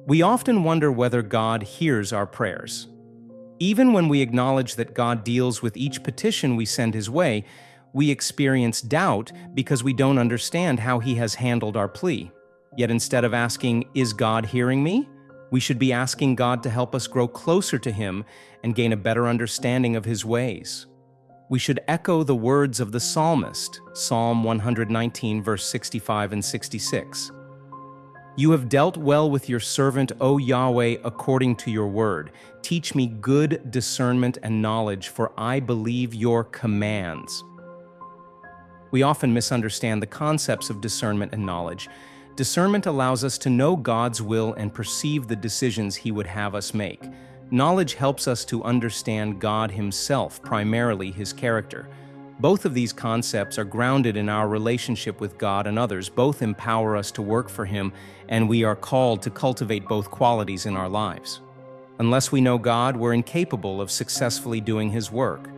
We often wonder whether God hears our prayers. Even when we acknowledge that God deals with each petition we send His way, we experience doubt because we don't understand how He has handled our plea. Yet instead of asking, "Is God hearing me?" we should be asking God to help us grow closer to Him and gain a better understanding of His ways. We should echo the words of the psalmist, Psalm 119, verse 65 and 66. "You have dealt well with your servant, O Yahweh, according to your word. Teach me good discernment and knowledge, for I believe your commands." We often misunderstand the concepts of discernment and knowledge. Discernment allows us to know God's will and perceive the decisions He would have us make. Knowledge helps us to understand God Himself, primarily His character. Both of these concepts are grounded in our relationship with God and others. Both empower us to work for Him, and we are called to cultivate both qualities in our lives. Unless we know God, we're incapable of successfully doing His work.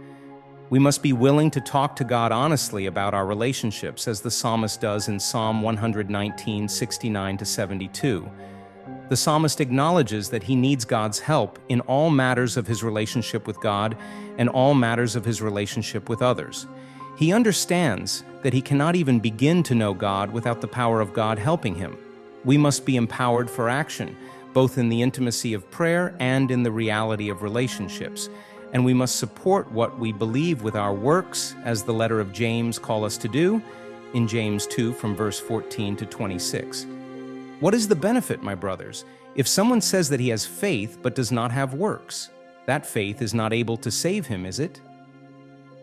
We must be willing to talk to God honestly about our relationships, as the psalmist does in Psalm 119, 69-72. The psalmist acknowledges that he needs God's help in all matters of his relationship with God and all matters of his relationship with others. He understands that he cannot even begin to know God without the power of God helping him. We must be empowered for action, both in the intimacy of prayer and in the reality of relationships. And we must support what we believe with our works, as the letter of James calls us to do, in James 2 from verse 14 to 26. What is the benefit, my brothers, if someone says that he has faith but does not have works? That faith is not able to save him, is it?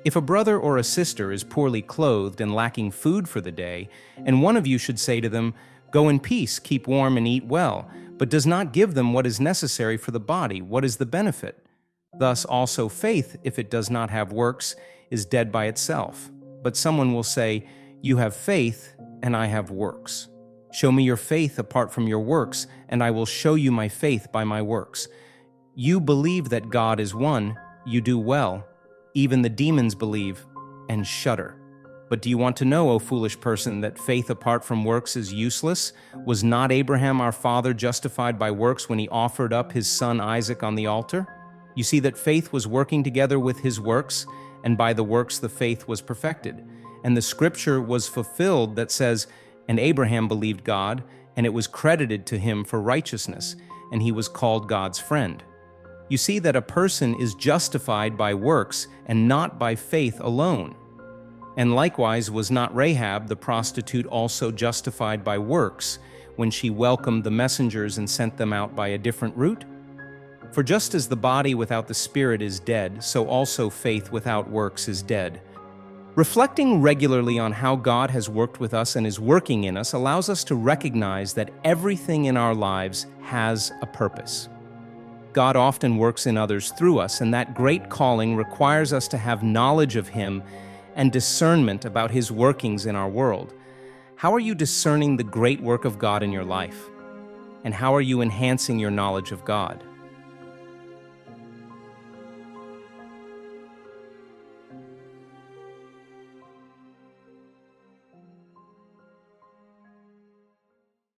If a brother or a sister is poorly clothed and lacking food for the day, and one of you should say to them, "Go in peace, keep warm and eat well," but does not give them what is necessary for the body, what is the benefit? Thus also faith, if it does not have works, is dead by itself. But someone will say, "You have faith, and I have works. Show me your faith apart from your works, and I will show you my faith by my works. You believe that God is one, you do well. Even the demons believe and shudder. But do you want to know, O foolish person, that faith apart from works is useless? Was not Abraham our father justified by works when he offered up his son Isaac on the altar? You see that faith was working together with his works, and by the works the faith was perfected. And the scripture was fulfilled that says, 'And Abraham believed God, and it was credited to him for righteousness, and he was called God's friend.' You see that a person is justified by works and not by faith alone. And likewise was not Rahab the prostitute also justified by works when she welcomed the messengers and sent them out by a different route? For just as the body without the spirit is dead, so also faith without works is dead." Reflecting regularly on how God has worked with us and is working in us allows us to recognize that everything in our lives has a purpose. God often works in others through us, and that great calling requires us to have knowledge of Him and discernment about His workings in our world. How are you discerning the great work of God in your life? And how are you enhancing your knowledge of God?